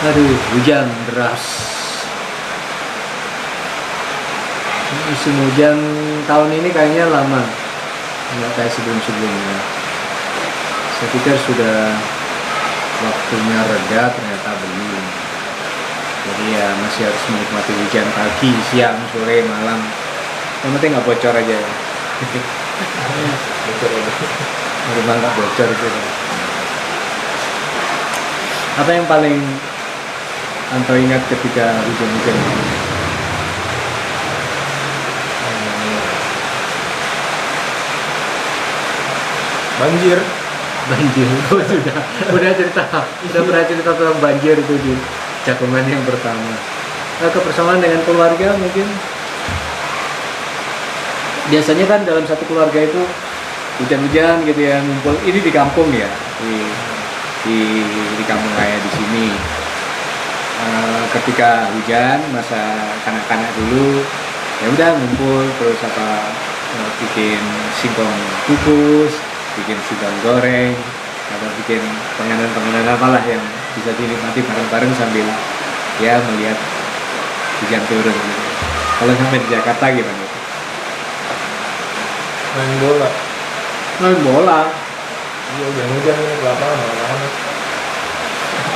Aduh, hujan deras. Musim hujan tahun ini kayaknya lama, nggak kayak sebelum-sebelumnya. Saya pikir sudah waktunya reda, ternyata belum. Jadi ya masih harus menikmati hujan pagi, siang, sore, malam. Yang penting nggak bocor aja ya. Bocor ya. Rumah nggak bocor gitu. Apa yang paling Anto ingat ketika hujan-hujan? Banjir. Banjir. Oh, udah cerita, udah pernah cerita tentang banjir itu di cakupan yang pertama. Nah, kebersamaan dengan keluarga mungkin biasanya kan dalam satu keluarga itu hujan-hujan gitu ya, ngumpul. Ini di kampung ya, di kampung saya di sini. Ketika hujan masa kanak-kanak dulu ya udah ngumpul terus bikin singkong kukus, bikin singkong goreng, atau bikin penganan-penganan apalah yang bisa dinikmati bareng-bareng sambil ya melihat hujan turun gitu. Kalau sampai di Jakarta gimana? Main bola. Main bola. Iya, hujan-hujan ini ke lapangan mana-mana.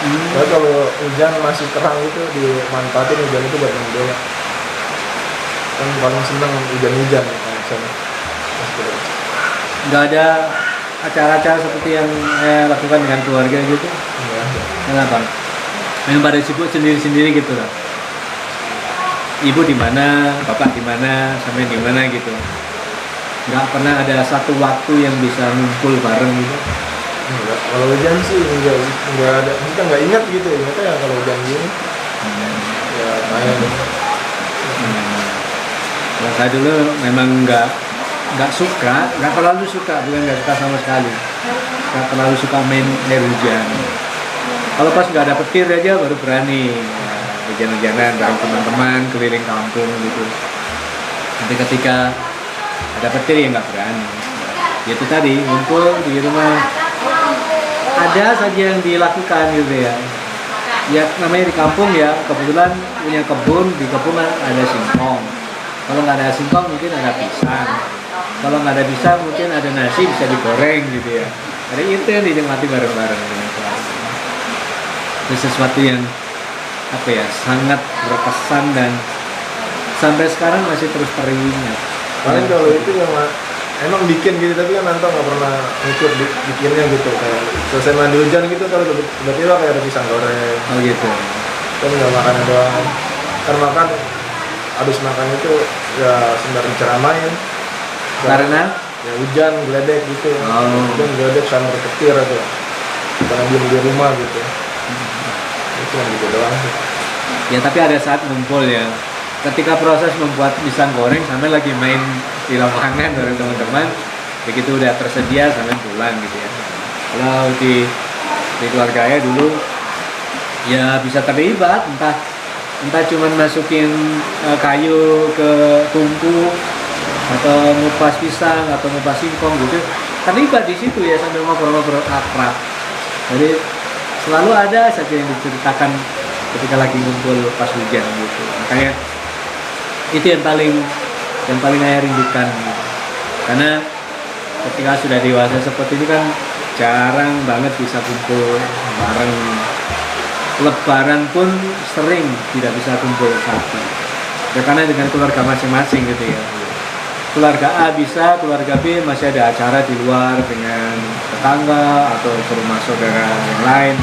Tapi kalau hujan masih terang itu dimanfaatin hujan itu buat main bola. Kan paling seneng hujan-hujan kalau sana. Nggak ada acara-acara seperti yang saya lakukan dengan keluarga gitu? Enggak ada. Kenapa? Memang pada sibuk sendiri-sendiri gitu lah. Ibu di mana, bapak di mana, sampai di mana gitu. Nggak pernah ada satu waktu yang bisa ngumpul bareng gitu. Enggak. Kalau hujan sih enggak ada. Kita nggak ingat gitu. Ingatnya ya kalau hujan gini. Ya main. Kalau saya dulu memang nggak suka, nggak terlalu suka, bukan nggak suka sama sekali. Nggak terlalu suka main air hujan. Kalau pas nggak ada petir aja baru berani hujan-hujanan bareng teman-teman keliling kampung gitu. Nanti ketika ada petir ya nggak berani. Ya itu tadi ngumpul di rumah. Ada saja yang dilakukan gitu ya. Ya namanya di kampung ya, kebetulan punya kebun, di kebun ada singkong. Kalau nggak ada singkong mungkin ada pisang. Kalau nggak ada pisang mungkin ada nasi bisa digoreng gitu ya. Jadi itu yang dinikmati bareng-bareng dengan keluarga. Itu sesuatu yang apa ya, sangat berkesan dan sampai sekarang masih terus teringat. Paling kalau itu yang emang bikin gitu, tapi kan Nanto nggak pernah ikut bikinnya gitu. Kayak selesai mandi hujan gitu, kalau tiba-tiba kayak ada pisang goreng. Oh gitu. Kan nggak makan doang. Karena makan habis makan itu ya sembari diceramain. Karena ya hujan geledek gitu. Oh. Hujan geledek sama petir aja. Karena diem di rumah gitu. Itu yang gitu doang sih. ya tapi ada saat ngumpul ya. Ketika proses membuat pisang goreng sampai lagi main di lapangan bareng teman-teman, begitu udah tersedia sampai pulang gitu ya. Kalau di keluarga saya dulu ya bisa terlibat, entah cuman masukin kayu ke tungku atau ngupas pisang atau ngupas singkong gitu, terlibat di situ ya sambil ngobrol-ngobrol akrab. Jadi selalu ada saja yang diceritakan ketika lagi ngumpul pas hujan gitu. Makanya itu yang paling saya rindukan gitu. Karena ketika sudah dewasa seperti ini kan jarang banget bisa kumpul bareng. Lebaran pun sering tidak bisa kumpul satu ya, karena dengan keluarga masing-masing gitu ya. Keluarga A bisa, keluarga B masih ada acara di luar dengan tetangga atau ke rumah saudara yang lain.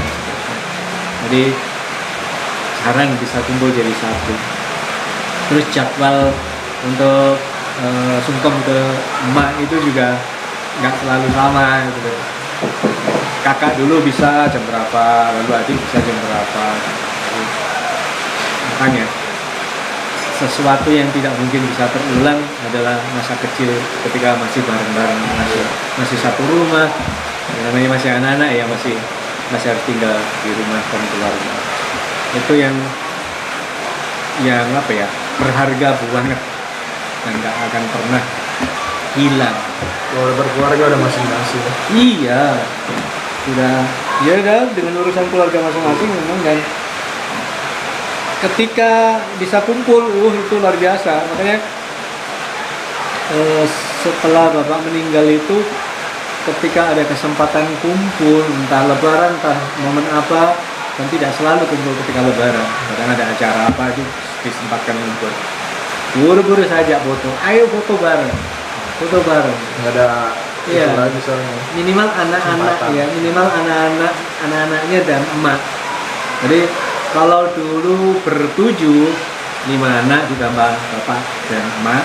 Jadi jarang bisa kumpul jadi satu. Terus jadwal untuk sungkem ke emak itu juga nggak selalu sama gitu. Kakak dulu bisa jam berapa, lalu adik bisa jam berapa. Makanya sesuatu yang tidak mungkin bisa terulang adalah masa kecil ketika masih bareng-bareng, masih satu rumah. Ya, namanya masih anak-anak ya, masih harus tinggal di rumah dan keluarga. Itu yang apa ya, berharga banget dan nggak akan pernah hilang. Kalau berkeluarga udah masing-masing. Iya, sudah ya udah dengan urusan keluarga masing-masing memang, dan ketika bisa kumpul, itu luar biasa. Makanya setelah bapak meninggal itu, ketika ada kesempatan kumpul, entah lebaran, entah momen apa, dan tidak selalu kumpul ketika lebaran. Kadang ada acara apa itu disempatkan kumpul. Buru-buru saja foto, ayo foto bareng, foto bareng. Nggak ada Iya. itu lagi soalnya. Minimal anak-anak Kesempatan. ya, minimal anak-anaknya dan emak. Jadi kalau dulu bertujuh, 5 anak ditambah bapak dan emak.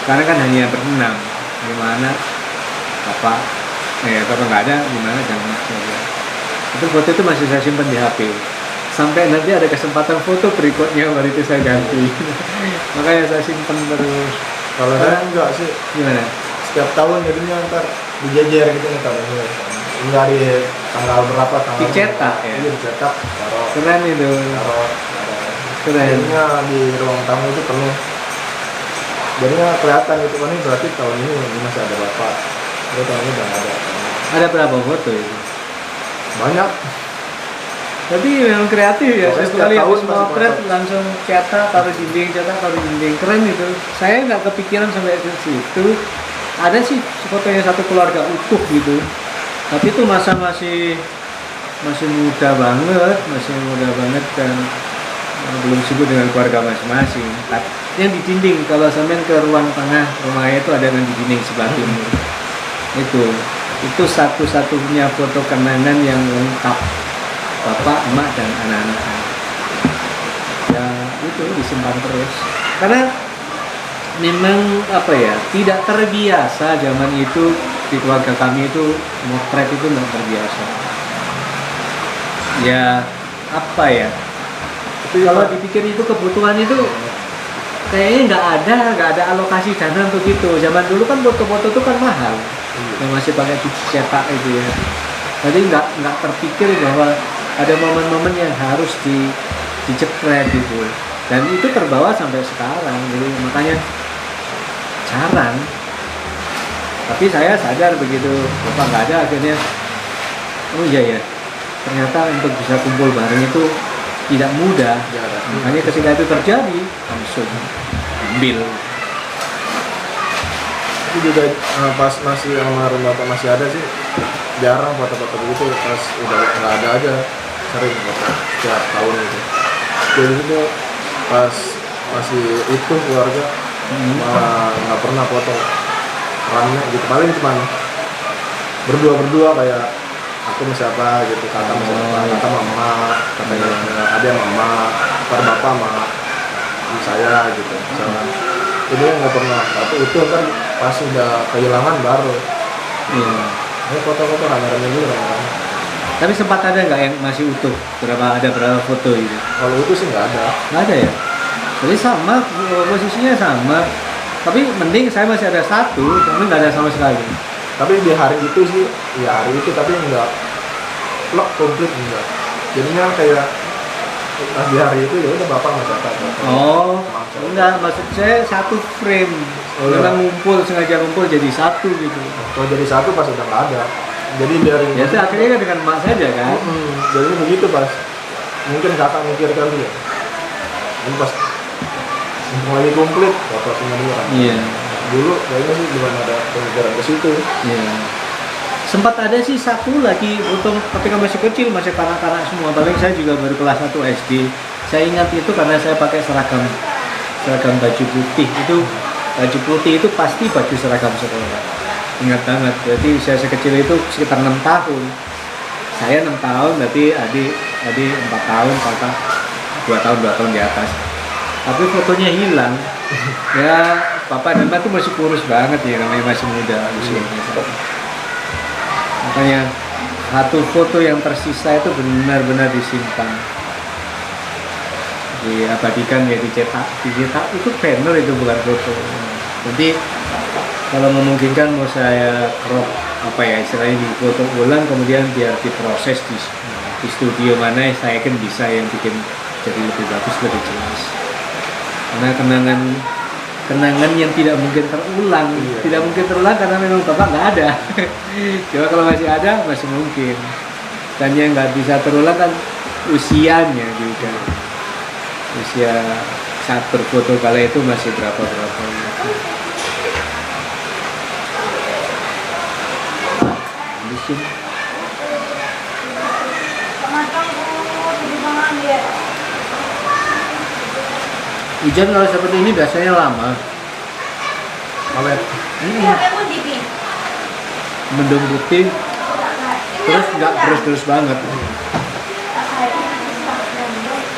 Sekarang kan hanya berenam, 5 anak, bapak, bapak nggak ada, 5 anak dan emak saja. Itu foto itu masih saya simpan di HP. Sampai nanti ada kesempatan foto berikutnya baru itu saya ganti. Makanya saya simpan terus. Kalau saya enggak sih, Gimana? setiap tahun jadinya ntar dijejer gitu nih tahun ini. Ini hari tanggal berapa tanggal Dicetak, berapa. ya? Iya dicetak, taruh Keren itu. taruh Keren. jadinya di ruang tamu itu penuh. Jadinya kelihatan gitu kan, ini berarti tahun ini masih ada bapak. Terus tahun ini udah nggak ada. Ada berapa foto itu? Banyak. Tapi memang kreatif ya. Pokoknya Saya setiap sekali tahun habis pasti motret foto. langsung cetak taruh dinding, cetak taruh dinding. Keren itu. Saya nggak kepikiran sampai ke situ. Ada sih fotonya satu keluarga utuh gitu. Tapi itu masa masih muda banget, dan belum sibuk dengan keluarga masing-masing. Yang di dinding, kalau sampean ke ruang tengah rumahnya itu ada yang di dinding sebelah timur. Itu satu-satunya foto kenangan yang lengkap, bapak, emak, dan anak-anak. Ya itu disimpan terus. Karena memang tidak terbiasa zaman itu di keluarga kami itu motret itu nggak terbiasa. Ya Tapi kalau dipikir itu kebutuhan itu kayaknya nggak ada alokasi dana untuk itu. Zaman dulu kan foto-foto itu kan mahal, yang masih pakai cuci cetak itu ya. Jadi nggak terpikir bahwa ada momen-momen yang harus dicepret gitu. Dan itu terbawa sampai sekarang. Jadi makanya jarang. Tapi saya sadar begitu bapak nggak ada, akhirnya oh iya ya, ternyata untuk bisa kumpul bareng itu tidak mudah. jarang. Makanya ketika itu terjadi langsung ambil. Itu juga pas masih almarhum bapak masih ada sih, jarang foto-foto begitu. Pas udah nggak ada aja sering foto setiap tahun gitu. Jadi itu pas masih utuh keluarga malah nggak pernah foto rame gitu, paling cuman berdua kayak aku sama siapa gitu, kakak sama siapa, kakak mama, katanya ada mama, ntar bapak sama saya gitu misalnya. Jadi nggak pernah tapi utuh kan, pas udah kehilangan baru Iya. ini foto-foto rame-rame dulu rame-rame. Tapi sempat ada nggak yang masih utuh? Berapa foto itu? Kalau utuh sih nggak ada. Nggak ada ya. Jadi sama, posisinya sama. Tapi mending saya masih ada satu, tapi nggak ada sama sekali. Tapi di hari itu sih, ya hari itu tapi enggak lock komplit enggak. Jadinya kayak pas di hari itu ya udah bapak sama siapa. Oh, enggak, maksud saya satu frame. Oh, iya. Memang sengaja ngumpul jadi satu gitu. Kalau jadi satu pas udah nggak ada. Jadi dari Ya itu akhirnya dengan emak saja kan. jadi begitu pas. Mungkin kakak mikir kali ya. Ini pas mumpung lagi komplit foto semua dulu kan. Iya. Dulu kayaknya sih belum ada pemikiran ke situ. Iya. Sempat ada sih satu lagi untung ketika masih kecil, masih kanak-kanak semua. Paling saya juga baru kelas 1 SD. Saya ingat itu karena saya pakai seragam baju putih. Itu baju putih itu pasti baju seragam sekolah. Ingat banget. Berarti saya sekecil itu sekitar 6 tahun. Saya 6 tahun, berarti adik 4 tahun, kakak 2 tahun di atas. Tapi fotonya hilang. Ya, papa dan emak tuh masih kurus banget ya, namanya masih muda usianya. Makanya satu foto yang tersisa itu benar-benar disimpan, diabadikan ya, dicetak itu banner, itu bukan foto. Jadi kalau memungkinkan mau saya crop istilahnya di foto ulang, kemudian biar diproses di studio mana saya kan bisa yang bikin jadi lebih bagus, lebih jelas. Karena kenangan yang tidak mungkin terulang. Iya. Tidak mungkin terulang karena memang bapak nggak ada. Coba kalau masih ada masih mungkin. Dan yang nggak bisa terulang kan usianya juga. usia saat berfoto kala itu masih berapa gitu. Habisin. Hujan kalau seperti ini biasanya lama. Awet. Mendung putih, terus nggak terus-terus banget.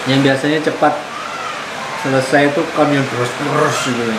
Yang biasanya cepat selesai itu kan yang terus-terus gitu.